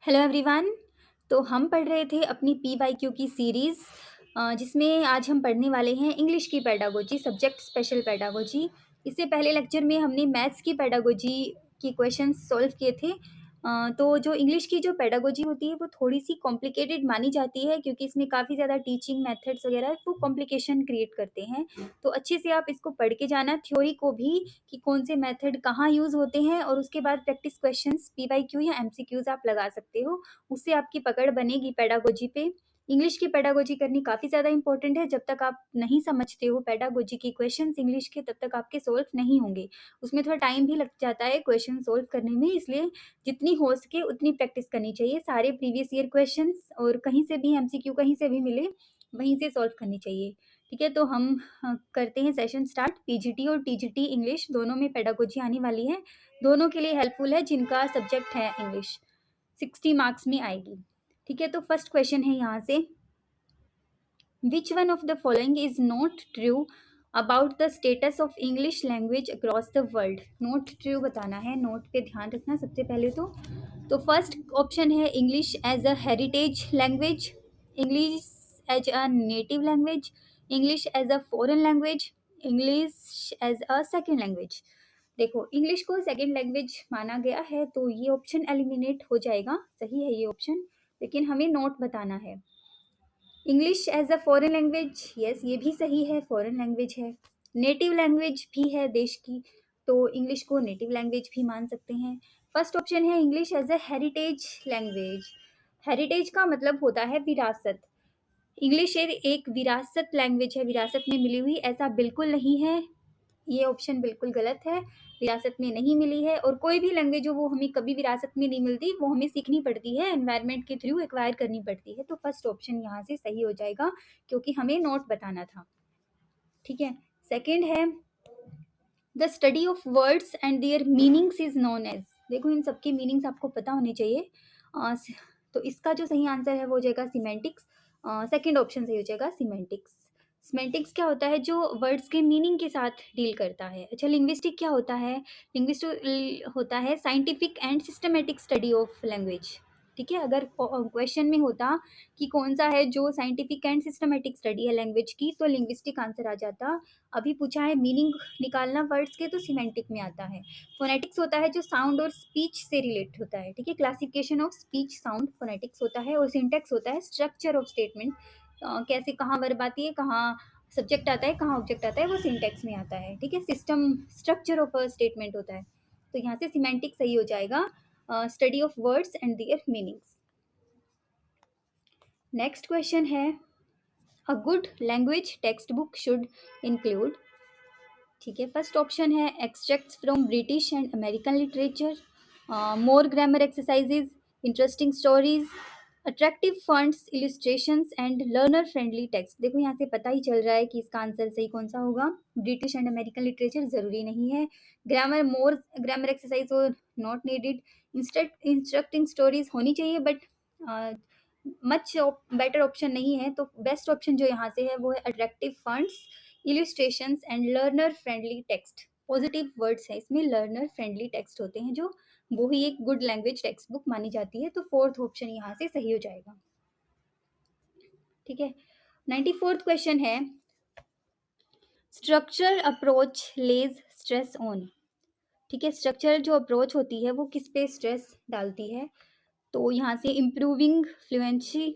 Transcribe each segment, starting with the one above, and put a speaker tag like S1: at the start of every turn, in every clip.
S1: Hello everyone. तो हम पढ़ रहे थे अपनी PYQ की सीरीज़, जिसमें आज हम पढ़ने वाले हैं इंग्लिश की पेडागोजी, सब्जेक्ट स्पेशल पेडागोजी। इससे पहले लेक्चर में हमने मैथ्स की पेडागोजी की क्वेश्चंस सॉल्व किए थे। तो जो इंग्लिश की जो पेडागोजी होती है वो थोड़ी सी कॉम्प्लिकेटेड मानी जाती है, क्योंकि इसमें काफ़ी ज़्यादा टीचिंग मेथड्स वगैरह वो कॉम्प्लिकेशन क्रिएट करते हैं। तो अच्छे से आप इसको पढ़ के जाना, थ्योरी को भी, कि कौन से मेथड कहाँ यूज़ होते हैं, और उसके बाद प्रैक्टिस क्वेश्चंस PYQ या MCQs आप लगा सकते हो। उससे आपकी पकड़ बनेगी पेडागोजी पे। इंग्लिश की पेडागोजी करनी काफ़ी ज़्यादा इंपॉर्टेंट है। जब तक आप नहीं समझते हो पेडागोजी की क्वेश्चंस इंग्लिश के, तब तक आपके सॉल्व नहीं होंगे। उसमें थोड़ा टाइम भी लग जाता है क्वेश्चन सॉल्व करने में, इसलिए जितनी हो सके उतनी प्रैक्टिस करनी चाहिए। सारे प्रीवियस ईयर क्वेश्चंस और कहीं से भी MCQ कहीं से भी मिले, वहीं से सॉल्व करनी चाहिए। ठीक है, तो हम करते हैं सेशन स्टार्ट। PGT और TGT इंग्लिश दोनों में पेडागोजी आने वाली है, दोनों के लिए हेल्पफुल है जिनका सब्जेक्ट है इंग्लिश। 60 मार्क्स में आएगी। ठीक है, तो फर्स्ट क्वेश्चन है यहाँ से, which one of the following is not true about the status of English language across the world. Not true बताना है, नोट पे ध्यान रखना सबसे पहले तो फर्स्ट ऑप्शन है English as a heritage language, English as a native language, English as a foreign language, English as a second language. देखो, इंग्लिश को सेकेंड लैंग्वेज माना गया है, तो ये ऑप्शन एलिमिनेट हो जाएगा। सही है ये ऑप्शन, लेकिन हमें नोट बताना है। English as a foreign language, yes ये भी सही है, फॉरेन लैंग्वेज है। नेटिव लैंग्वेज भी है देश की, तो इंग्लिश को नेटिव लैंग्वेज भी मान सकते हैं। फर्स्ट ऑप्शन है English as a heritage language. Heritage का मतलब होता है विरासत। इंग्लिश एक विरासत लैंग्वेज है, विरासत में मिली हुई, ऐसा बिल्कुल नहीं है। ये ऑप्शन बिल्कुल गलत है, विरासत में नहीं मिली है। और कोई भी लैंग्वेज हो वो हमें कभी विरासत में नहीं मिलती, वो हमें सीखनी पड़ती है, एनवायरनमेंट के थ्रू एक्वायर करनी पड़ती है। तो फर्स्ट ऑप्शन यहाँ से सही हो जाएगा, क्योंकि हमें नोट बताना था। ठीक है, सेकेंड है the study of words and their meanings is known as. देखो, इन सबके मीनिंग्स आपको पता होने चाहिए। तो इसका जो सही आंसर है वो हो जाएगा सीमेंटिक्स। सेकेंड ऑप्शन सही हो जाएगा सीमेंटिक्स। सीमेंटिक्स क्या होता है? जो वर्ड्स के मीनिंग के साथ डील करता है। अच्छा, लिंग्विस्टिक क्या होता है? लिंग्विस्टिक होता है scientific and systematic study of language. ठीक है, अगर क्वेश्चन में होता कि कौन सा है जो साइंटिफिक एंड सिस्टमेटिक स्टडी है लैंग्वेज की, तो लिंग्विस्टिक आंसर आ जाता। अभी पूछा है मीनिंग निकालना वर्ड्स के, तो सिमेंटिक में आता है। फोनेटिक्स होता है जो साउंड और स्पीच से रिलेट होता है। ठीक है, classification of speech sound phonetics होता है। और सिंटेक्स होता है स्ट्रक्चर ऑफ स्टेटमेंट, कैसे कहाँ वर्ब आती है, कहाँ सब्जेक्ट आता है, कहाँ ऑब्जेक्ट आता है, वो सिंटेक्स में आता है। ठीक है, system structure of a statement होता है। तो यहाँ से सिमेंटिक सही हो जाएगा, study of words and their meanings. Next question है, a good language text book should include. ठीक है, फर्स्ट ऑप्शन है extracts from British and American literature, more grammar exercises, interesting stories, attractive fonts, illustrations and learner friendly text. देखो, यहाँ से पता ही चल रहा है कि इसका आंसर सही कौन सा होगा। ब्रिटिश एंड अमेरिकन लिटरेचर जरूरी नहीं है। ग्रामर, मोर ग्रामर एक्सरसाइज और नॉट नीडेड। इंस्ट्रक्टिंग स्टोरीज होनी चाहिए, बट मच बेटर ऑप्शन नहीं है। तो बेस्ट ऑप्शन जो यहाँ से है वो है attractive fonts, illustrations and learner friendly text. Positive words है इसमें, लर्नर फ्रेंडली टेक्स्ट होते हैं, जो वो ही एक गुड लैंग्वेज टेक्स्ट बुक मानी जाती है। तो फोर्थ ऑप्शन यहाँ से सही हो जाएगा। ठीक है, 94th क्वेश्चन है, structural approach lays stress on. ठीक है, स्ट्रक्चरल जो अप्रोच होती है वो किस पे स्ट्रेस डालती है? तो यहाँ से इम्प्रूविंग फ्लुएंसी,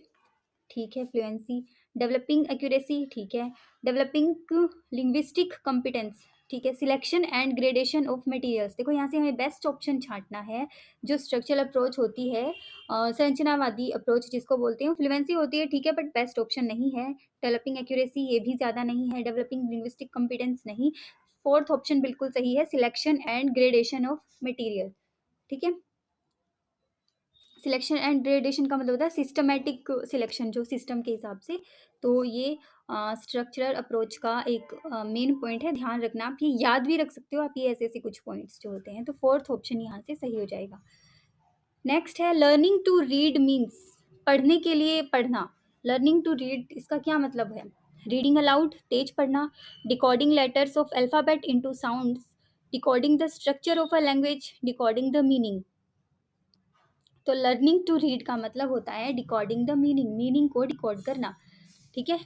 S1: ठीक है, फ्लुएंसी, डेवलपिंग एक्यूरेसी, ठीक है, डेवलपिंग लिंग्विस्टिक कॉम्पिटेंस, ठीक है, selection and gradation of materials. देखो, यहाँ से हमें बेस्ट ऑप्शन छांटना है। जो स्ट्रक्चरल अप्रोच होती है, संरचनावादी अप्रोच जिसको बोलते हैं, फ्लुएंसी होती है, ठीक है, बट बेस्ट ऑप्शन नहीं है। डेवलपिंग एक्यूरेसी ये भी ज़्यादा नहीं है, डेवलपिंग लिंग्विस्टिक कॉम्पिटेंस नहीं। फोर्थ ऑप्शन बिल्कुल सही है, selection and gradation of material. ठीक है, सिलेक्शन एंड ग्रेडेशन का मतलब होता है सिस्टमेटिक सिलेक्शन, जो सिस्टम के हिसाब से। तो ये स्ट्रक्चरल अप्रोच का एक मेन पॉइंट है, ध्यान रखना। आप ये याद भी रख सकते हो, आप ये ऐसे ऐसे कुछ पॉइंट्स जो होते हैं। तो फोर्थ ऑप्शन यहाँ से सही हो जाएगा। नेक्स्ट है, लर्निंग टू रीड मीन्स, पढ़ने के लिए पढ़ना। लर्निंग टू रीड, इसका क्या मतलब है? रीडिंग अलाउड, तेज पढ़ना, decoding letters of alphabet into sounds, decoding the structure of a language, decoding the meaning. तो लर्निंग टू रीड का मतलब होता है डिकोडिंग द मीनिंग, मीनिंग को डिकोड करना। ठीक है,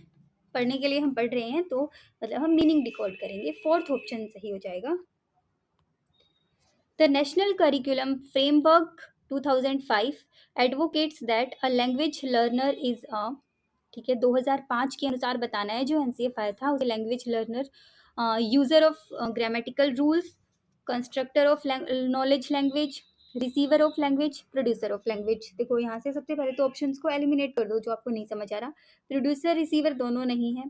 S1: पढ़ने के लिए हम पढ़ रहे हैं तो मतलब हम मीनिंग डिकोड करेंगे। फोर्थ ऑप्शन सही हो जाएगा। The national curriculum framework 2005 advocates that a language learner is a, ठीक है, 2005 के अनुसार बताना है जो एनसीएफ आया था, उसे language learner user of grammatical rules, constructor of knowledge language, receiver of language, producer of language. देखो यहाँ से सबसे पहले तो ऑप्शंस को एलिमिनेट कर दो जो आपको नहीं समझ आ रहा। प्रोड्यूसर रिसीवर दोनों नहीं है,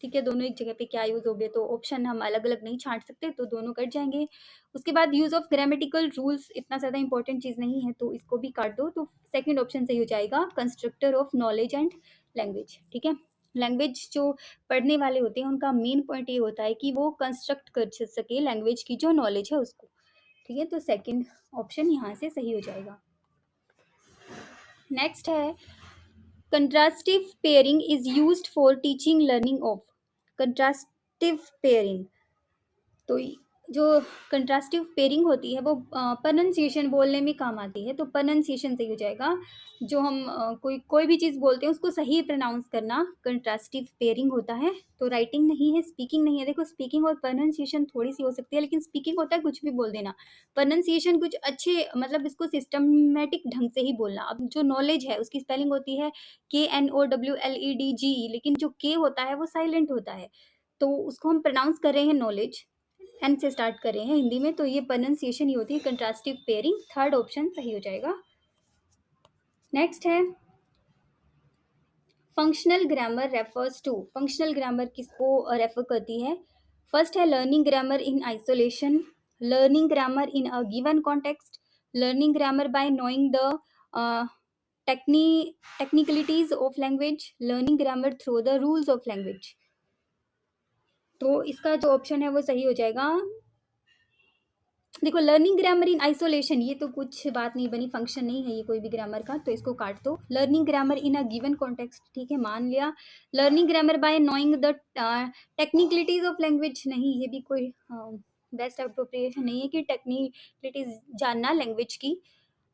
S1: ठीक है, दोनों एक जगह पे क्या यूज हो गए, तो ऑप्शन हम अलग अलग नहीं छांट सकते, तो दोनों कट जाएंगे। उसके बाद यूज ऑफ ग्रामेटिकल रूल्स इतना ज़्यादा इंपॉर्टेंट चीज़ नहीं है, तो इसको भी काट दो। तो सेकंड ऑप्शन सही हो जाएगा, constructor of knowledge and language. ठीक है, लैंग्वेज जो पढ़ने वाले होते हैं उनका मेन पॉइंट ये होता है कि वो कंस्ट्रक्ट कर सके लैंग्वेज की जो नॉलेज है उसको। ठीक है, तो सेकंड ऑप्शन यहाँ से सही हो जाएगा। नेक्स्ट है contrastive pairing is used for teaching learning of. Contrastive pairing, तो जो कंट्रास्टिव पेयरिंग होती है वो प्रोनंसिएशन बोलने में काम आती है, तो प्रोनंसिएशन सही हो जाएगा। जो हम कोई भी चीज़ बोलते हैं उसको सही प्रोनाउंस करना कंट्रास्टिव पेयरिंग होता है। तो राइटिंग नहीं है, स्पीकिंग नहीं है। देखो स्पीकिंग और प्रोनंसिएशन थोड़ी सी हो सकती है, लेकिन स्पीकिंग होता है कुछ भी बोल देना, प्रोनंसिएशन कुछ अच्छे मतलब इसको सिस्टमेटिक ढंग से ही बोलना। अब जो नॉलेज है उसकी स्पेलिंग होती है KNOWLEDGE, लेकिन जो के होता है वो साइलेंट होता है, तो उसको हम प्रोनाउंस कर रहे हैं नॉलेज, एन से स्टार्ट कर रहे हैं हिंदी में, तो ये प्रोनंसिएशन ही होती है कंट्रास्टिव पेयरिंग। थर्ड ऑप्शन सही हो जाएगा। नेक्स्ट है functional grammar refers to. Functional grammar किसको रेफर करती है? फर्स्ट है learning grammar in isolation, learning grammar in a given context, learning grammar by knowing the technicalities of language, learning grammar through the rules of language. तो इसका जो option है वो सही हो जाएगा। देखो लर्निंग ग्रामर इन आइसोलेशन ये तो कुछ बात नहीं बनी, फंक्शन नहीं है ये कोई भी ग्रामर का, तो इसको काट दो। Learning grammar in a given context, ठीक है, मान लिया। Learning grammar by knowing the technicalities of language, नहीं, ये भी कोई बेस्ट अप्रोप्रिएशन नहीं है कि टेक्निकलिटीज जानना लैंग्वेज की,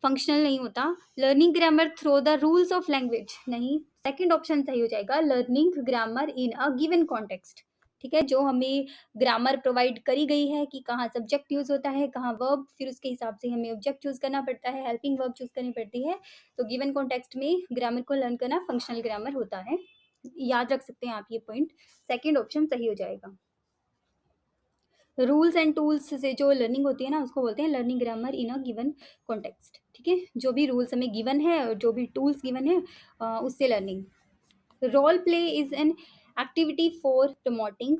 S1: फंक्शनल नहीं होता। Learning grammar through the rules of language, नहीं, सेकंड ऑप्शन सही हो जाएगा, learning grammar in a given context. ठीक है, जो हमें ग्रामर प्रोवाइड करी गई है कि कहाँ सब्जेक्ट यूज होता है, कहाँ वर्ब, फिर उसके हिसाब से हमें ऑब्जेक्ट चूज करना पड़ता है, हेल्पिंग वर्ब चूज करनी पड़ती है। तो गिवन कॉन्टेक्स्ट में ग्रामर को लर्न करना फंक्शनल ग्रामर होता है, याद रख सकते हैं आप ये पॉइंट। सेकेंड ऑप्शन सही हो जाएगा। रूल्स एंड टूल्स से जो लर्निंग होती है ना उसको बोलते हैं learning grammar in a given context. ठीक है, जो भी रूल्स हमें गिवन है और जो भी टूल्स गिवन है उससे learning. Role play is an activity for promoting,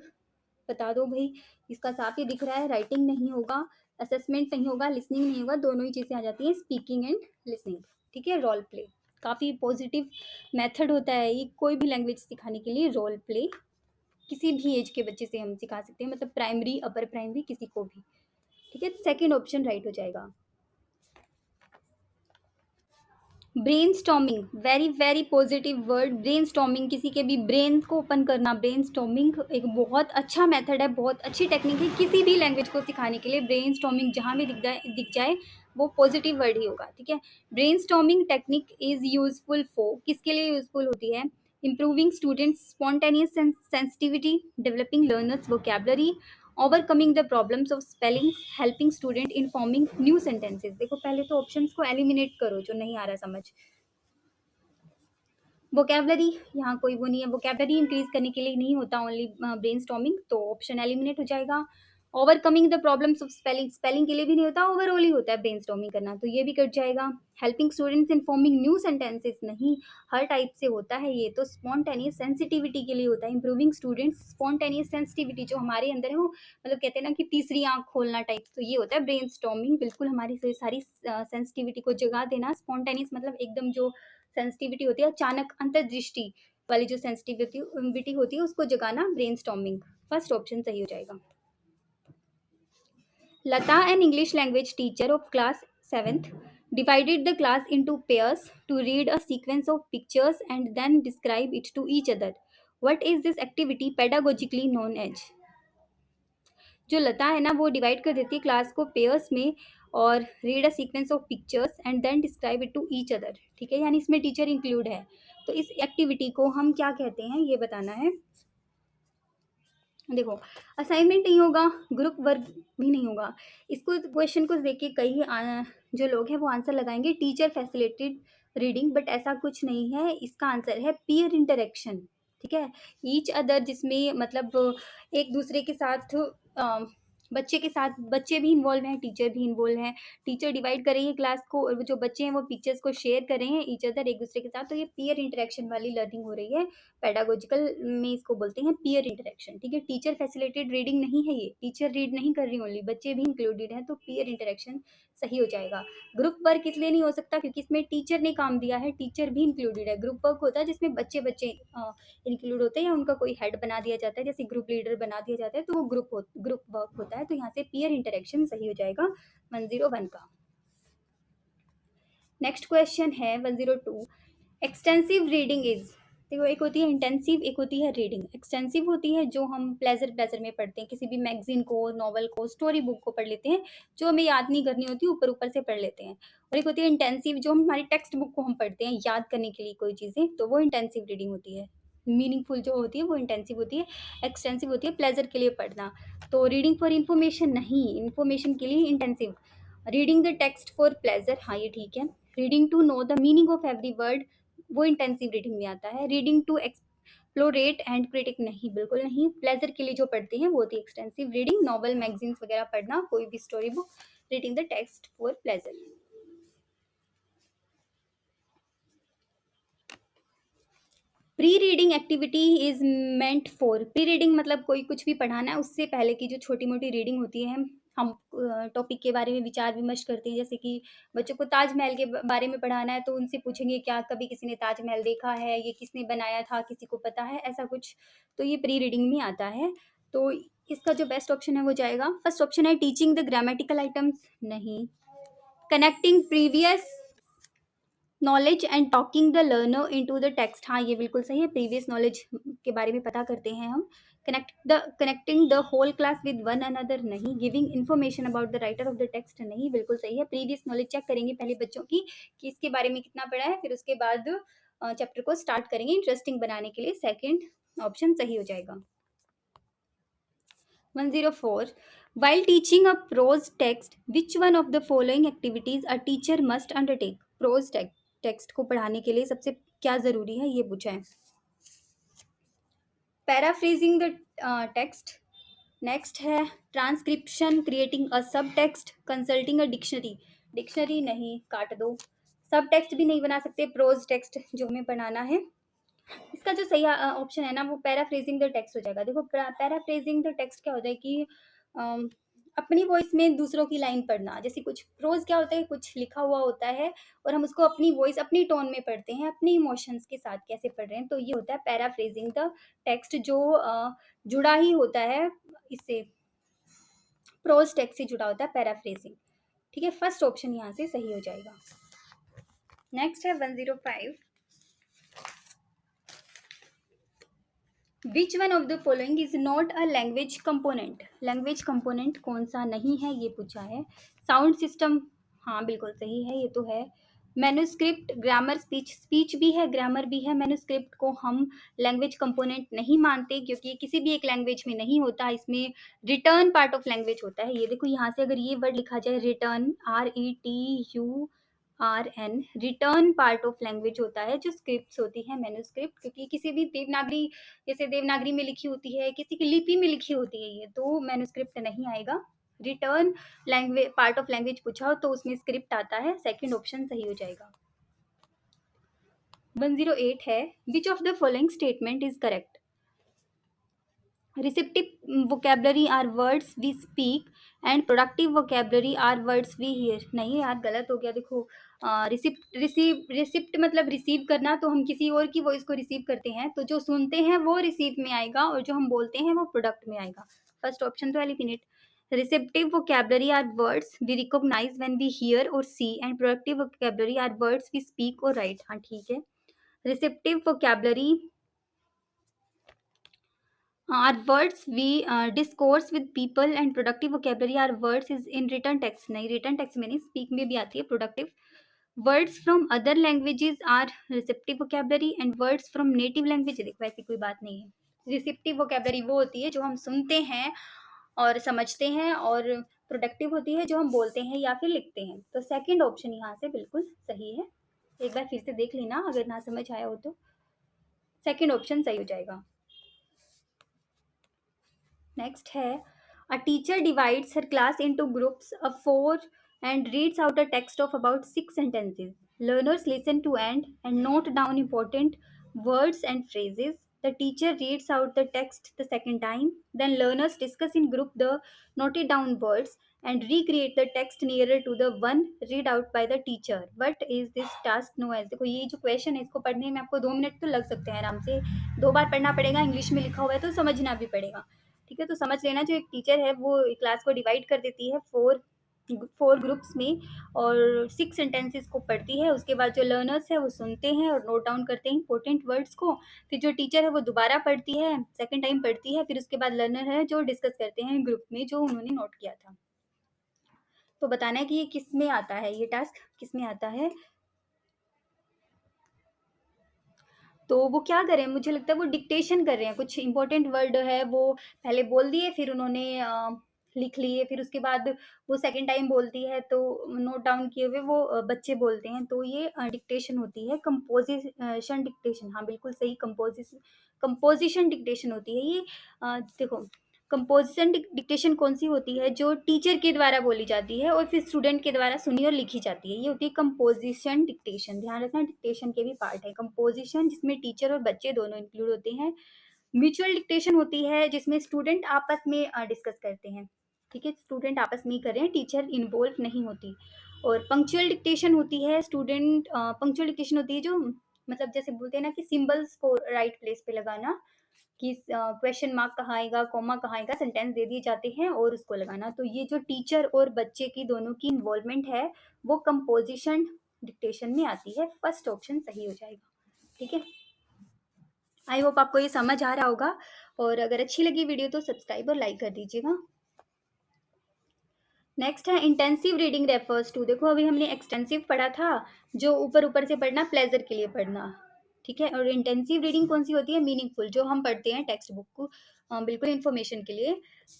S1: बता दो भाई, इसका साफ ही दिख रहा है, राइटिंग नहीं होगा, असेसमेंट नहीं होगा, लिसनिंग नहीं होगा, दोनों ही चीज़ें आ जाती हैं, स्पीकिंग एंड लिसनिंग। ठीक है, रोल प्ले काफ़ी पॉजिटिव मेथड होता है ये कोई भी लैंग्वेज सिखाने के लिए। रोल प्ले किसी भी एज के बच्चे से हम सिखा सकते हैं, मतलब प्राइमरी अपर प्राइमरी किसी को भी। ठीक है, सेकेंड ऑप्शन राइट हो जाएगा। Brain storming, very very positive word, brain storming, किसी के भी ब्रेन को ओपन करना। ब्रेन स्टॉर्मिंग एक बहुत अच्छा मेथड है, बहुत अच्छी टेक्निक है किसी भी लैंग्वेज को सिखाने के लिए। ब्रेन स्टॉर्मिंग जहाँ भी दिख जाए वो पॉजिटिव वर्ड ही होगा। ठीक है, brain storming technique is useful for, किसके लिए यूजफुल होती है? Improving students spontaneous sensitivity, developing learners vocabulary, overcoming the problems of spelling, helping student in forming new sentences. देखो पहले तो ऑप्शंस को एलिमिनेट करो जो नहीं आ रहा समझ। वोकेबलरी, यहाँ कोई वो नहीं है, वोकेबलरी इंक्रीज करने के लिए नहीं होता ओनली ब्रेन स्टॉर्मिंग, तो ऑप्शन एलिमिनेट हो जाएगा। Overcoming the problems of spelling, spelling के लिए भी नहीं होता, ओवरऑल ही होता है ब्रेन स्टॉर्मिंग करना, तो ये भी कट जाएगा। Helping students in forming new sentences, नहीं, हर टाइप से होता है ये, तो स्पॉन्टेनियस सेंसिटिविटी के लिए होता है। इंप्रूविंग स्टूडेंट्स स्पॉन्टेनियस सेंसिटिविटी जो हमारे अंदर है वो मतलब कहते हैं ना कि तीसरी आंख खोलना टाइप, तो ये होता है ब्रेन स्टॉर्मिंग, बिल्कुल हमारी सारी सेंसिटिविटी को जगा देना। स्पॉन्टेनियस मतलब एकदम जो सेंसिटिविटी होती है, अचानक अंतर्दृष्टि वाली जो सेंसिटिविटी होती है उसको जगाना, ब्रेन स्टॉर्मिंग। फर्स्ट ऑप्शन सही हो जाएगा। Lata, an English language teacher of class 7th, divided the class into pairs to read a sequence of pictures and then describe it to each other. What is this activity pedagogically known as? जो लता है ना वो divide कर देती है class को pairs में और read a sequence of pictures and then describe it to each other, ठीक है, यानी इसमें टीचर इंक्लूड है। तो इस एक्टिविटी को हम क्या कहते हैं ये बताना है। देखो, असाइनमेंट नहीं होगा, ग्रुप वर्क भी नहीं होगा। इसको क्वेश्चन को देख के कई जो लोग हैं वो आंसर लगाएंगे टीचर फैसिलिटेड रीडिंग, बट ऐसा कुछ नहीं है। इसका आंसर है पीयर इंटरेक्शन, ठीक है, ईच अदर, जिसमें मतलब एक दूसरे के साथ बच्चे के साथ बच्चे भी इन्वॉल्व हैं, टीचर भी इन्वॉल्व हैं। टीचर डिवाइड कर रही है क्लास को और जो बच्चे हैं वो पिक्चर्स को शेयर कर रहे हैं ईच अदर एक दूसरे के साथ। तो ये पीयर इंटरेक्शन वाली लर्निंग हो रही है। पेडागोजिकल में इसको बोलते हैं पीयर इंटरेक्शन, ठीक है। टीचर फैसिलिटेड रीडिंग नहीं है, ये टीचर रीड नहीं कर रही ओनली, बच्चे भी इंक्लूडेड हैं, तो पीयर इंटरेक्शन सही हो जाएगा। ग्रुप वर्क इसलिए नहीं हो सकता क्योंकि इसमें टीचर ने काम दिया है, टीचर भी इंक्लूडेड है। ग्रुप वर्क होता है जिसमें बच्चे बच्चे इंक्लूड होते हैं या उनका कोई हेड बना दिया जाता है, जैसे ग्रुप लीडर बना दिया जाता है, तो वो ग्रुप वर्क होता है। तो यहाँ से पीयर इंटरेक्शन सही हो जाएगा 101 का। नेक्स्ट क्वेश्चन है 102, एक्सटेंसिव रीडिंग इज, देखो एक होती है इंटेंसिव, एक होती है रीडिंग। एक्सटेंसिव होती है जो हम प्लेजर में पढ़ते हैं, किसी भी मैगजीन को, नॉवल को, स्टोरी बुक को पढ़ लेते हैं, जो हमें याद नहीं करनी होती, ऊपर ऊपर से पढ़ लेते हैं। और एक होती है इंटेंसिव, जो हमारी टेक्स्ट बुक को हम पढ़ते हैं याद करने के लिए कोई चीज़ें, तो वो इंटेंसिव रीडिंग होती है। मीनिंगफुल जो होती है वो इंटेंसिव होती है। एक्सटेंसिव होती है प्लेजर के लिए पढ़ना। तो रीडिंग फॉर इन्फॉर्मेशन नहीं, इन्फॉर्मेशन के लिए intensive. Reading the text for pleasure, हाँ ये ठीक है। Reading to know the meaning of every word, वो इंटेंसिव रीडिंग में आता है। Reading to explore and critique नहीं, बिल्कुल नहीं। प्लेजर के लिए जो पढ़ते हैं वो होती है एक्सटेंसिव रीडिंग। नॉवल, मैगजीन्स वगैरह पढ़ना, कोई भी story book, reading the text for pleasure. Pre reading activity is meant for, pre reading मतलब कोई कुछ भी पढ़ाना है उससे पहले की जो छोटी मोटी रीडिंग होती है, हम टॉपिक के बारे में विचार विमर्श करते हैं। जैसे कि बच्चों को ताजमहल के बारे में पढ़ाना है तो उनसे पूछेंगे क्या कभी किसी ने ताजमहल देखा है, ये किसने बनाया था, किसी को पता है, ऐसा कुछ। तो ये प्री रीडिंग में आता है। तो इसका जो बेस्ट ऑप्शन है वो जाएगा। फर्स्ट ऑप्शन है टीचिंग द ग्रामेटिकल आइटम्स, नहीं। Connecting previous knowledge and talking the learner into the text, हाँ ये बिल्कुल सही है। प्रीवियस नॉलेज के बारे में पता करते हैं हम। Connecting the whole class with one another, नहीं। Giving information about the writer of the text, नहीं, बिल्कुल सही है। प्रीवियस नॉलेज चेक करेंगे पहले बच्चों की कि इसके बारे में कितना पढ़ा है, फिर उसके बाद चैप्टर को स्टार्ट करेंगे इंटरेस्टिंग बनाने के लिए। सेकेंड ऑप्शन सही हो जाएगा। 104, while teaching a prose text, which one of the following activities a teacher must undertake? Prose text को पढ़ाने के लिए सबसे क्या जरूरी है ये पूछा है। पैराफ्रेजिंग द टेक्स्ट, नेक्स्ट है ट्रांसक्रिप्शन, क्रिएटिंग अ सब text, consulting a dictionary, dictionary नहीं, काट दो। सब टेक्स्ट भी नहीं बना सकते, प्रोज टेक्स्ट जो हमें बनाना है। इसका जो सही ऑप्शन है ना वो पैराफ्रेजिंग द टेक्स्ट हो जाएगा। देखो पैराफ्रेजिंग द टेक्स्ट क्या होता है कि अपनी वॉइस में दूसरों की लाइन पढ़ना। जैसे कुछ प्रोज क्या होता है, कुछ लिखा हुआ होता है और हम उसको अपनी वॉइस, अपनी टोन में पढ़ते हैं, अपने इमोशंस के साथ कैसे पढ़ रहे हैं, तो ये होता है पैराफ्रेजिंग द टेक्स्ट, जो जुड़ा ही होता है इससे, प्रोज टेक्स्ट से जुड़ा होता है पैराफ्रेजिंग, ठीक है। फर्स्ट ऑप्शन यहाँ से सही हो जाएगा। नेक्स्ट है 105, विच one of the following is not a language component, language component कौन सा नहीं है ये पूछा है। साउंड सिस्टम, हाँ बिल्कुल सही है, ये तो है। मैन्युस्क्रिप्ट, ग्रामर, स्पीच, स्पीच भी है, ग्रामर भी है। मैन्युस्क्रिप्ट को हम लैंग्वेज कंपोनेंट नहीं मानते क्योंकि ये किसी भी एक लैंग्वेज में नहीं होता, इसमें रिटर्न पार्ट ऑफ लैंग्वेज होता है। ये देखो यहाँ से अगर ये वर्ड लिखा जाए return, RETURN, return part of language होता है। जो स्क्रिप्ट होती है मैन्युस्क्रिप्ट, क्योंकि किसी भी देवनागरी, जैसे देवनागरी में लिखी होती है, किसी की लिपि में लिखी होती है ये, तो मैन्युस्क्रिप्ट नहीं आएगा। Written language, part of language पूछा हो तो उसमें स्क्रिप्ट आता है, सेकंड ऑप्शन सही हो जाएगा। 108 है, which of the following statement is correct? Receptive vocabulary are words we speak and productive vocabulary are words we hear, नहीं यार गलत हो गया। देखो रिसिप्ट मतलब रिसीव करना, तो हम किसी और की वॉइस को रिसीव करते हैं, तो जो सुनते हैं वो रिसीव में आएगा और जो हम बोलते हैं वो प्रोडक्ट में आएगा। फर्स्ट ऑप्शन तो eliminate. Receptive vocabulary are words we recognize when we hear or see and productive vocabulary are words we speak or write, हाँ ठीक है। Receptive vocabulary Our words we discourse with people and productive vocabulary are words is in written text. नहीं, written text में नहीं, speak में भी आती है productive. Words from other languages are receptive vocabulary and words from native language, देखो ऐसी कोई बात नहीं है. Receptive vocabulary वो होती है जो हम सुनते हैं और समझते हैं, और प्रोडक्टिव होती है जो हम बोलते हैं या फिर लिखते हैं. तो सेकंड ऑप्शन यहाँ से बिल्कुल सही है. एक बार फिर से देख लेना अगर ना समझ आया हो तो. सेकंड ऑप्शन सही हो जाएगा. नेक्स्ट है, a teacher divides her class into groups of 4 and reads out a text of about 6 sentences. Learners listen to and note down important words and phrases. The teacher reads out the text the second time. Then learners discuss in group the noted down words and recreate the text nearer to the one read out by the teacher. What is this task known as? देखो ये जो question है इसको पढ़ने में आपको 2 minute तो लग सकते हैं आराम से. 2 बार पढ़ना पड़ेगा, इंग्लिश में लिखा हुआ है तो समझना भी पड़ेगा. ठीक है, तो समझ लेना. जो एक टीचर है वो क्लास को डिवाइड कर देती है 4 ग्रुप्स में और 6 सेंटेंसेस को पढ़ती है. उसके बाद जो लर्नर्स है वो सुनते हैं और नोट डाउन करते हैं इंपॉर्टेंट वर्ड्स को. फिर जो टीचर है वो दोबारा पढ़ती है, सेकंड टाइम पढ़ती है. फिर उसके बाद लर्नर है जो डिस्कस करते हैं ग्रुप में जो उन्होंने नोट किया था. तो बताना है कि ये किस में आता है, ये टास्क किस में आता है. तो वो क्या कर रहे हैं, मुझे लगता है वो डिक्टेशन कर रहे हैं. कुछ इंपॉर्टेंट वर्ड है वो पहले बोल दिए, फिर उन्होंने लिख लिए, फिर उसके बाद वो सेकंड टाइम बोलती है तो नोट डाउन किए हुए वो बच्चे बोलते हैं. तो ये डिक्टेशन होती है. कंपोजिशन डिक्टेशन, हाँ बिल्कुल सही. कंपोजिशन डिक्टेशन होती है ये. देखो, कंपोजिशन डिक्टेशन कौन सी होती है, जो टीचर के द्वारा बोली जाती है और फिर स्टूडेंट के द्वारा सुनी और लिखी जाती है, ये होती है कंपोजिशन डिक्टेशन. ध्यान रखना डिक्टेशन के भी पार्ट है. कंपोजिशन जिसमें टीचर और बच्चे दोनों इंक्लूड होते हैं. म्यूचुअल डिक्टेशन होती है जिसमें स्टूडेंट आपस में डिस्कस करते हैं. ठीक है, स्टूडेंट आपस में ही कर रहे हैं, टीचर इन्वॉल्व नहीं होती. और पंक्चुअल डिक्टेशन होती है पंक्चुअल डिक्टेशन होती है जो मतलब जैसे बोलते हैं ना कि सिंबल्स को राइट प्लेस पे लगाना, कि क्वेश्चन मार्क कहाँ आएगा, कॉमा कहाँ आएगा, सेंटेंस दे दिए जाते हैं और उसको लगाना. तो ये जो टीचर और बच्चे की दोनों की इन्वॉल्वमेंट है वो कंपोजिशन डिक्टेशन में आती है. फर्स्ट ऑप्शन सही हो जाएगा. ठीक है, आई होप आपको ये समझ आ रहा होगा. और अगर अच्छी लगी वीडियो तो सब्सक्राइब और लाइक कर दीजिएगा. नेक्स्ट है इंटेंसिव रीडिंग रेफर्स टू. देखो अभी हमने एक्सटेंसिव पढ़ा था, जो ऊपर ऊपर से पढ़ना, प्लेजर के लिए पढ़ना. ठीक है, और इंटेंसिव रीडिंग कौन सी होती है, मीनिंगफुल, जो हम पढ़ते हैं टेक्स्ट बुक को बिल्कुल इन्फॉर्मेशन के लिए.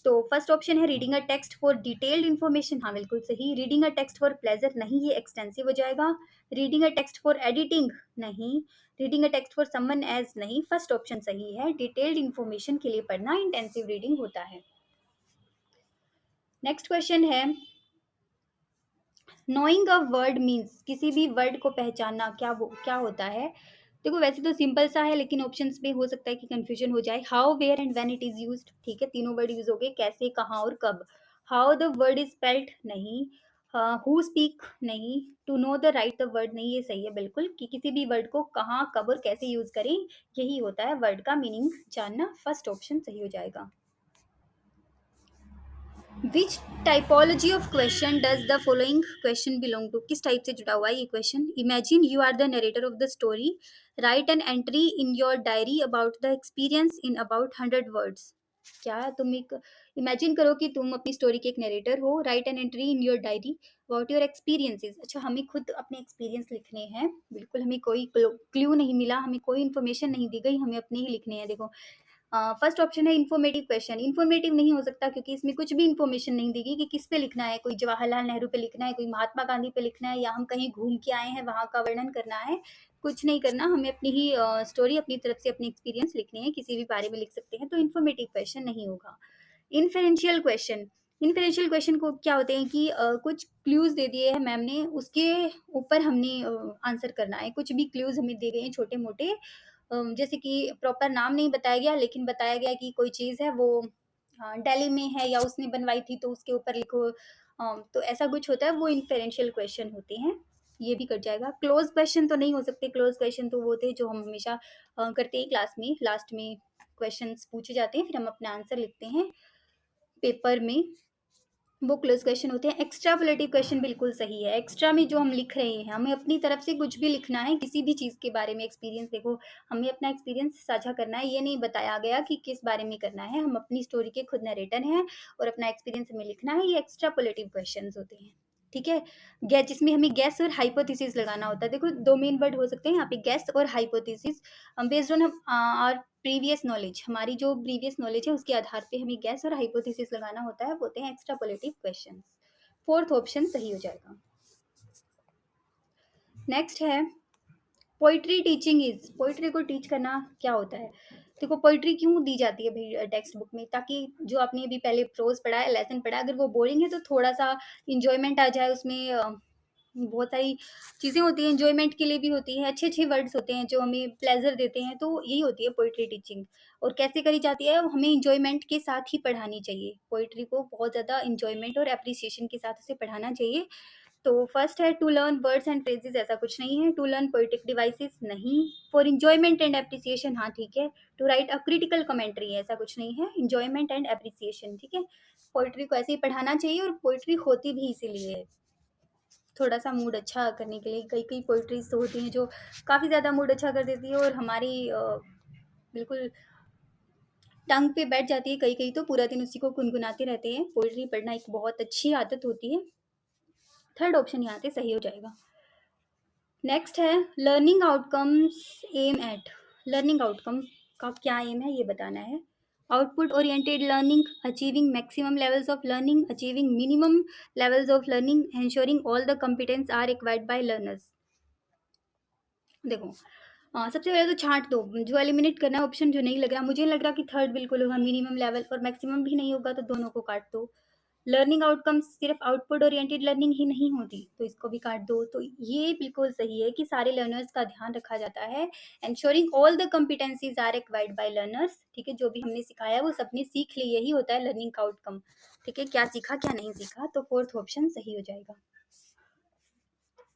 S1: तो फर्स्ट ऑप्शन है reading a text for detailed information, हाँ बिल्कुल सही. Reading a text for pleasure नहीं, ये एक्सटेंसिव हो जाएगा. Reading a text for editing नहीं. Reading a text for someone age नहीं. फर्स्ट ऑप्शन सही है. डिटेल्ड इन्फॉर्मेशन के लिए पढ़ना इंटेंसिव रीडिंग होता है. नेक्स्ट क्वेश्चन है, नोइंग अ वर्ड मीन्स, किसी भी वर्ड को पहचानना क्या होता है. देखो वैसे तो सिंपल सा है लेकिन ऑप्शंस में हो सकता है कि कंफ्यूजन हो जाए. How, where and when it is used. ठीक है, तीनों वर्ड यूज हो गए. कैसे, कहाँ और कब. How the word is spelled नहीं. हु स्पीक नहीं. To know the right the word नहीं, ये सही है बिल्कुल, कि किसी भी वर्ड को कहाँ कब और कैसे यूज करें, यही होता है वर्ड का मीनिंग जानना. फर्स्ट ऑप्शन सही हो जाएगा. Which typology of question does the following question belong to. किस टाइप से जुड़ा हुआ है ये question. Imagine you are the narrator of the story. Write an entry in your diary about the experience in about 100 words. क्या तुम एक imagine करो कि तुम अपनी स्टोरी के एक नरेटर हो. Right an entry in your diary about your experiences. अच्छा, हमें खुद अपने एक्सपीरियंस लिखने हैं. बिल्कुल, हमें कोई क्लू नहीं मिला, हमें कोई इन्फॉर्मेशन नहीं दी गई, हमें अपने ही लिखने हैं. देखो फर्स्ट ऑप्शन है इन्फॉर्मेटिव क्वेश्चन. इन्फॉर्मेटिव नहीं हो सकता क्योंकि इसमें कुछ भी इन्फॉर्मेशन नहीं दी गई कि किस पे लिखना है. कोई जवाहरलाल नेहरू पे लिखना है, कोई महात्मा गांधी पे लिखना है, या हम कहीं घूम के आए हैं वहां का वर्णन करना है. कुछ नहीं करना, हमें अपनी ही स्टोरी, अपनी तरफ से अपनी एक्सपीरियंस लिखने हैं. किसी भी बारे में लिख सकते हैं, तो इन्फॉर्मेटिव क्वेश्चन नहीं होगा. इन्फेरेंशियल क्वेश्चन. इन्फेरेंशियल क्वेश्चन को क्या होते हैं कि कुछ क्लूज दे दिए हैं मैम ने, उसके ऊपर हमने आंसर करना है. कुछ भी क्लूज हमें दे गए हैं छोटे मोटे, जैसे कि प्रॉपर नाम नहीं बताया गया लेकिन बताया गया कि कोई चीज़ है वो दिल्ली में है या उसने बनवाई थी तो उसके ऊपर लिखो. तो ऐसा कुछ होता है, वो इन्फेरेंशियल क्वेश्चन होते हैं. ये भी कट जाएगा. क्लोज क्वेश्चन तो नहीं हो सकते. क्लोज क्वेश्चन तो वो होते हैं जो हम हमेशा करते हैं क्लास में. लास्ट में क्वेश्चंस पूछे जाते हैं, फिर हम अपना आंसर लिखते हैं पेपर में. वो क्लोज क्वेश्चन होते हैं। एक्स्ट्रापोलेटिव क्वेश्चन बिल्कुल सही है। एक्स्ट्रा में जो हम लिख रहे हैं, हमें अपनी तरफ से कुछ भी लिखना है, किसी भी चीज़ के बारे में एक्सपीरियंस, देखो हमें अपना एक्सपीरियंस साझा करना है, ये नहीं बताया गया कि किस बारे में करना है। हम अपनी स्टोरी के खुद नरेटर हैं और अपना एक्सपीरियंस हमें लिखना है। ये एक्स्ट्रापोलेटिव क्वेश्चन होते हैं, ठीक है। गैस, जिसमें हमें गैस और हाइपोथेसिस लगाना होता है। देखो दो मेन वर्ड हो सकते हैं यहाँ पे, गैस और hypothesis. Based on our previous knowledge, हमारी जो प्रीवियस नॉलेज है उसके आधार पे हमें गैस और हाइपोथेसिस लगाना होता है, वो होते हैं एक्स्ट्रापोलेटिव क्वेश्चंस। फोर्थ ऑप्शन सही हो जाएगा। नेक्स्ट है पोइट्री टीचिंग इज। पोइट्री को टीच करना क्या होता है? देखो पोइट्री क्यों दी जाती है भाई टेक्स्ट बुक में? ताकि जो आपने अभी पहले प्रोज पढ़ा है, लेसन पढ़ा है, अगर वो बोरिंग है तो थोड़ा सा इंजॉयमेंट आ जाए उसमें। बहुत सारी चीज़ें होती हैं, एन्जॉयमेंट के लिए भी होती हैं, अच्छे-अच्छे वर्ड्स होते हैं जो हमें प्लेज़र देते हैं, तो यही होती है पोएट्री टीचिंग। और कैसे करी जाती है? हमें एन्जॉयमेंट के साथ ही पढ़ानी चाहिए। पोएट्री को बहुत ज़्यादा एन्जॉयमेंट और एप्रिसिएशन के साथ उसे पढ़ाना चाहिए। तो फर्स्ट है to learn words and phrases, ऐसा कुछ नहीं है। टू लर्न पोएटिक डिवाइसेस नहीं। फॉर एन्जॉयमेंट एंड एप्रिसिएशन, हाँ ठीक है। To write a critical commentary, ऐसा कुछ नहीं है। एन्जॉयमेंट एंड एप्रिसिएशन, ठीक है। पोएट्री को ऐसे ही पढ़ाना चाहिए और पोएट्री होती भी इसीलिए है, थोड़ा सा मूड अच्छा करने के लिए। कई कई पोइट्रीज तो होती हैं जो काफ़ी ज़्यादा मूड अच्छा कर देती है और हमारी बिल्कुल टंग पे बैठ जाती है। कई कई तो पूरा दिन उसी को गुनगुनाते रहते हैं। पोइट्री पढ़ना एक बहुत अच्छी आदत होती है। थर्ड ऑप्शन यहाँ से सही हो जाएगा। नेक्स्ट है learning outcomes aim at. Learning outcome का क्या एम है ये बताना है। Output oriented learning, achieving maximum levels of learning, achieving minimum levels of learning, ensuring all the competence are required by learners. देखो सबसे पहले तो छाँट दो, जो एलिमिनेट करना है ऑप्शन जो नहीं लग रहा, मुझे लग रहा कि थर्ड बिल्कुल होगा, मिनिमम लेवल, और मैक्सिमम भी नहीं होगा तो दोनों को काट दो। लर्निंग आउटकम्स सिर्फ आउटपुट ओरिएंटेड लर्निंग ही नहीं होती, तो इसको भी काट दो। तो ये बिल्कुल सही है कि सारे लर्नर्स का ध्यान रखा जाता है। Ensuring all the competencies are acquired by learners, ठीक है। जो भी हमने सिखाया वो सबने सीख लिया, यही होता है लर्निंग का आउटकम, ठीक है। क्या सीखा क्या नहीं सीखा, तो फोर्थ ऑप्शन सही हो जाएगा।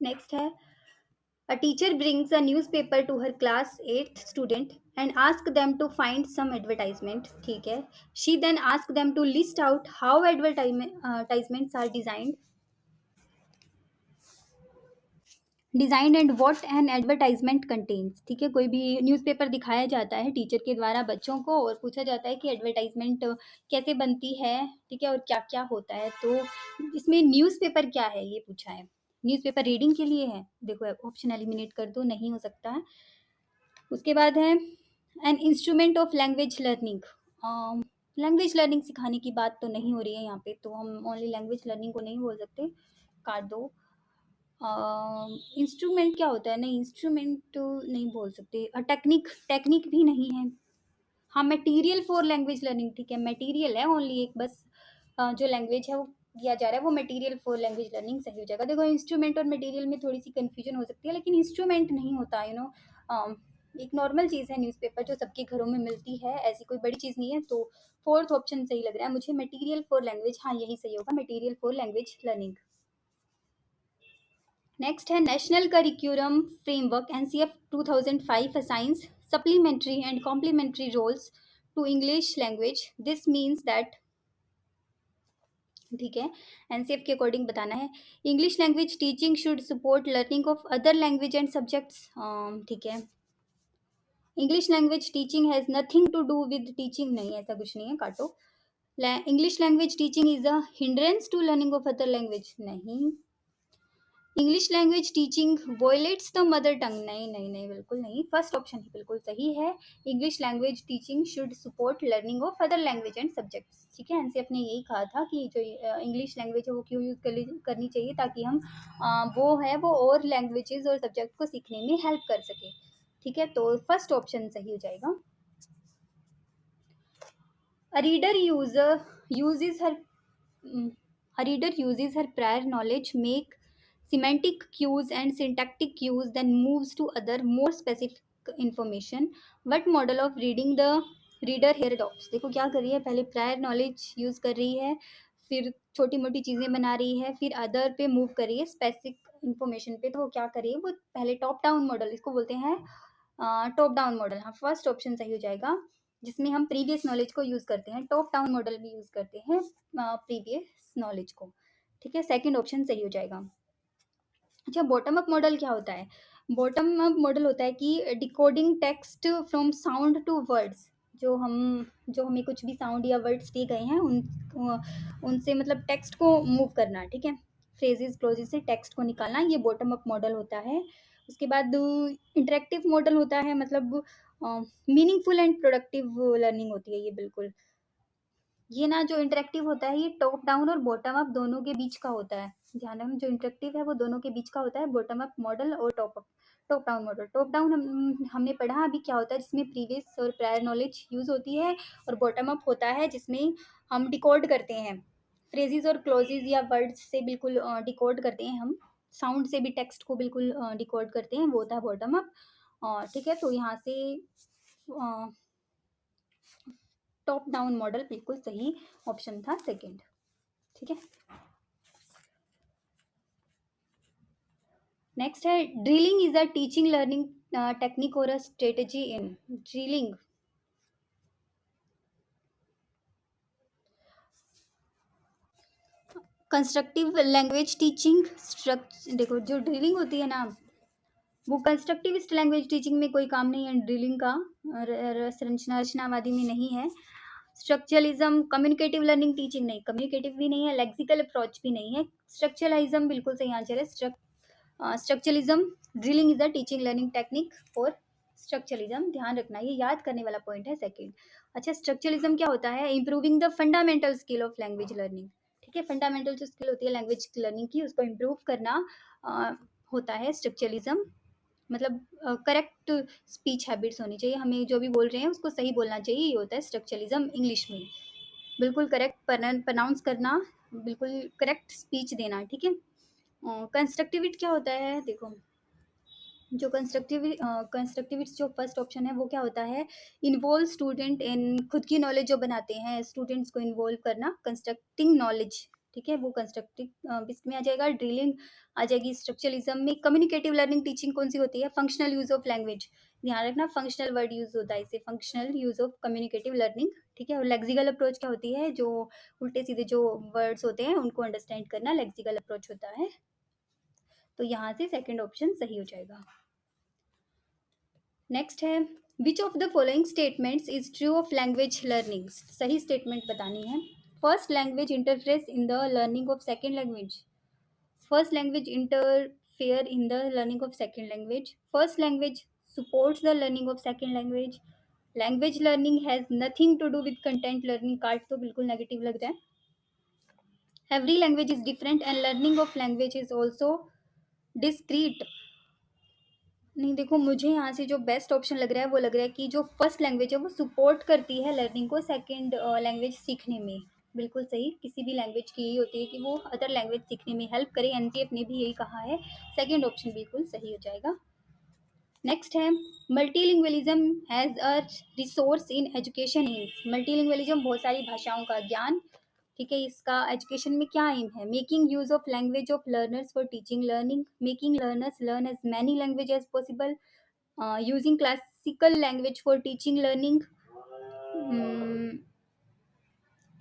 S1: नेक्स्ट है a teacher brings a newspaper to her class 8th student and asks them to find some advertisement, ठीक है। She then asks them to list out how advertisements are designed and what an advertisement contains, ठीक है। कोई भी newspaper दिखाया जाता है teacher के द्वारा बच्चों को और पूछा जाता है कि एडवर्टाइजमेंट कैसे बनती है, ठीक है, और क्या क्या होता है। तो इसमें न्यूज़पेपर क्या है ये पूछा है। न्यूज़पेपर रीडिंग के लिए है। देखो ऑप्शन एलिमिनेट कर दो, नहीं हो सकता है। उसके बाद है an instrument of language learning. Language learning सिखाने की बात तो नहीं हो रही है यहाँ पे, तो हम ओनली लैंग्वेज लर्निंग को नहीं बोल सकते, काट दो। इंस्ट्रूमेंट क्या होता है? नहीं, इंस्ट्रूमेंट तो नहीं बोल सकते। टेक्निक, टेक्निक भी नहीं है। हाँ, मटेरियल फॉर लैंग्वेज लर्निंग, ठीक है। मटेरियल है ओनली एक बस, जो लैंग्वेज है वो दिया जा रहा है, वो मटेरियल फॉर लैंग्वेज लर्निंग सही हो जाएगा। देखो इंस्ट्रूमेंट और मटेरियल में थोड़ी सी कन्फ्यूजन हो सकती है, लेकिन इंस्ट्रूमेंट नहीं होता, एक नॉर्मल चीज़ है न्यूज़पेपर जो सबके घरों में मिलती है, ऐसी कोई बड़ी चीज़ नहीं है। तो फोर्थ ऑप्शन सही लग रहा है मुझे, मटेरियल फॉर लैंग्वेज, हाँ यही सही होगा, material for language learning. Next है national curriculum framework NCF 2005 assigns supplementary and complementary roles to English language. This means that, ठीक है, एनसीएफ के अकॉर्डिंग बताना है। English language teaching should support learning of other language and subjects, ठीक है। English language teaching has nothing to do with teaching, नहीं ऐसा कुछ नहीं है, काटो। English language teaching is a hindrance to learning of other language, नहीं। English language teaching violates the mother tongue, नहीं नहीं नहीं बिल्कुल नहीं। फर्स्ट ऑप्शन ही बिल्कुल सही है। English language teaching should support learning of other language and subjects, ठीक है। एनसीएफ ने यही कहा था कि जो इंग्लिश लैंग्वेज है वो क्यों यूज़ करनी चाहिए, ताकि हम वो है वो और लैंग्वेजेस और सब्जेक्ट को सीखने में हेल्प कर सके, ठीक है। तो फर्स्ट ऑप्शन सही हो जाएगा। A reader uses her a reader uses her prior knowledge, make semantic cues and syntactic cues, then moves to other more specific information. What model of reading the reader here adopts? देखो क्या कर रही है, पहले prior knowledge use कर रही है, फिर छोटी मोटी चीज़ें बना रही है, फिर अदर पे मूव कर रही है स्पेसिफिक इंफॉर्मेशन पे। तो वो क्या कर रही है, वो पहले टॉप डाउन मॉडल, इसको बोलते हैं टॉप डाउन मॉडल, हाँ फर्स्ट ऑप्शन सही हो जाएगा। जिसमें हम प्रीवियस नॉलेज को यूज़ करते हैं, टॉप डाउन मॉडल भी यूज़ करते हैं प्रीवियस नॉलेज को। ठीक है, सेकंड ऑप्शन सही हो जाएगा। अच्छा, बॉटम अप मॉडल क्या होता है? बॉटम अप मॉडल होता है कि decoding text from sound to words. जो हमें कुछ भी साउंड या वर्ड्स दिए गए हैं उनसे मतलब टेक्स्ट को मूव करना। ठीक है, फ्रेजेस क्लोजेस से टेक्स्ट को निकालना, ये बॉटम अप मॉडल होता है। उसके बाद इंटरेक्टिव मॉडल होता है, मतलब मीनिंगफुल एंड प्रोडक्टिव लर्निंग होती है ये बिल्कुल। ये ना जो इंटरेक्टिव होता है ये टॉप डाउन और बॉटम अप दोनों के बीच का होता है। ध्यान रखना, जो इंटरेक्टिव है वो दोनों के बीच का होता है, बॉटम अप मॉडल और top down model. Top down हमने पढ़ा अभी क्या होता है, जिसमें प्रीवियस और प्रायर नॉलेज यूज होती है, और बॉटम अप होता है जिसमें हम डिकोड करते हैं फ्रेजेस और क्लोजेस या वर्ड्स से, बिल्कुल डिकोड करते हैं हम, साउंड से भी टेक्स्ट को बिल्कुल डिकोड करते हैं, वो होता है बॉटम अप। ठीक है, तो यहाँ से टॉप डाउन मॉडल बिल्कुल सही ऑप्शन था, सेकंड। ठीक है, नेक्स्ट है drilling is a teaching learning technique or a strategy in drilling. Constructive language teaching देखो, जो ड्रिलिंग होती है ना, वो कंस्ट्रक्टिविस्ट लैंग्वेज टीचिंग में कोई काम नहीं है ड्रिलिंग का, रचनावादी में नहीं है। स्ट्रक्चरलिज्म कम्युनिकेटिव लर्निंग टीचिंग नहीं, कम्युनिकेटिव भी नहीं है, लेक्सिकल अप्रोच भी नहीं है। स्ट्रक्चरलिज्म बिल्कुल सही आंसर है। Structuralism drilling is a teaching learning technique for structuralism. ध्यान रखना, ये याद करने वाला पॉइंट है, सेकंड। अच्छा, स्ट्रक्चरलिज्म क्या होता है? Improving the fundamental skill of language learning. ठीक है, फंडामेंटल जो स्किल होती है लैंग्वेज लर्निंग की, उसको इम्प्रूव करना होता है स्ट्रक्चरलिज्म। मतलब करेक्ट स्पीच हैबिट्स होनी चाहिए, हमें जो भी बोल रहे हैं उसको सही बोलना चाहिए, ये होता है स्ट्रक्चरलिज्म इंग्लिश में। बिल्कुल करेक्ट प्रोनाउंस करना, बिल्कुल करेक्ट स्पीच देना। ठीक है, कंस्ट्रक्टिविट क्या होता है? देखो, जो कंस्ट्रक्टिविस्ट जो फर्स्ट ऑप्शन है वो क्या होता है? इन्वॉल्व स्टूडेंट इन, खुद की नॉलेज जो बनाते हैं स्टूडेंट्स को इन्वॉल्व करना, कंस्ट्रक्टिंग नॉलेज। ठीक है, वो कंस्ट्रक्टिव इसमें आ जाएगा। ड्रिलिंग आ जाएगी स्ट्रक्चरलिज्म में। कम्युनिकेटिव लर्निंग टीचिंग कौन सी होती है? Functional use of language. ध्यान रखना, फंक्शनल वर्ड यूज होता है इसे, functional use of communicative learning. ठीक है, और लेक्सिकल अप्रोच क्या होती है? जो उल्टे सीधे जो वर्ड्स होते हैं उनको अंडरस्टैंड करना लेक्सिकल अप्रोच होता है। तो यहाँ से सेकेंड ऑप्शन सही हो जाएगा। नेक्स्ट है which of the following statements is true of language learning. सही स्टेटमेंट बतानी है। First language interferes in the learning of second language. First language interfere in the learning of second language. First language supports the learning of second language. Language learning has nothing to do with content learning. Card तो बिल्कुल negative लग रहा है। Every language is different and learning of language is also discrete. नहीं, देखो, मुझे यहाँ से जो बेस्ट ऑप्शन लग रहा है वो लग रहा है कि जो फर्स्ट लैंग्वेज है वो सपोर्ट करती है लर्निंग को सेकंड लैंग्वेज सीखने में। बिल्कुल सही, किसी भी लैंग्वेज की यही होती है कि वो अदर लैंग्वेज सीखने में हेल्प करे। एनसीएफ ने भी यही कहा है, सेकंड ऑप्शन बिल्कुल सही हो जाएगा। नेक्स्ट है multilingualism has a resource in education AIIMS. Multilingualism बहुत सारी भाषाओं का ज्ञान। ठीक है, इसका एजुकेशन में क्या एम है? Making use of language of learners for teaching learning, making learners learn as many language as possible, using classical language for teaching learning,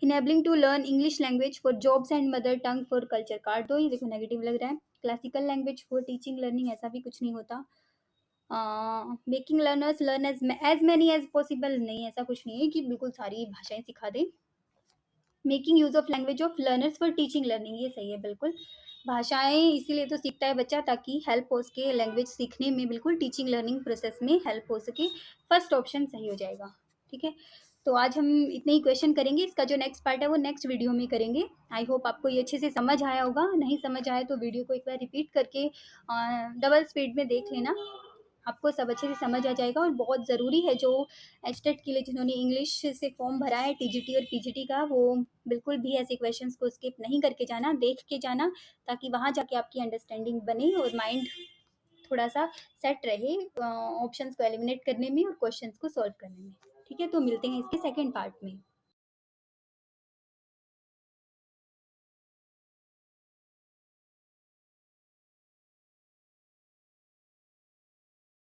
S1: enabling to learn English language for jobs and mother tongue for culture। Card दो, ये देखो negative लग रहा है। Classical language for teaching learning ऐसा भी कुछ नहीं होता। Making learners learn as many as possible, नहीं, ऐसा कुछ नहीं है कि बिल्कुल सारी भाषाएं सिखा दें। Making use of language of learners for teaching learning, ये सही है बिल्कुल। भाषाएं इसीलिए तो सीखता है बच्चा, ताकि हेल्प हो सके लैंग्वेज सीखने में, बिल्कुल टीचिंग लर्निंग प्रोसेस में हेल्प हो सके। फर्स्ट ऑप्शन सही हो जाएगा। ठीक है, तो आज हम इतने ही क्वेश्चन करेंगे, इसका जो नेक्स्ट पार्ट है वो नेक्स्ट वीडियो में करेंगे। आई होप आपको ये अच्छे से समझ आया होगा। नहीं समझ आया तो वीडियो को एक बार रिपीट करके डबल स्पीड में देख लेना, आपको सब अच्छे से समझ आ जाएगा। और बहुत ज़रूरी है, जो एचटेट के लिए जिन्होंने इंग्लिश से फॉर्म भरा है टीजीटी और पीजीटी का, वो बिल्कुल भी ऐसे क्वेश्चंस को स्किप नहीं करके जाना, देख के जाना, ताकि वहाँ जाके आपकी अंडरस्टैंडिंग बने और माइंड थोड़ा सा सेट रहे ऑप्शंस को एलिमिनेट करने में और क्वेश्चंस को सॉल्व करने में। ठीक है, तो मिलते हैं इसके सेकेंड पार्ट में।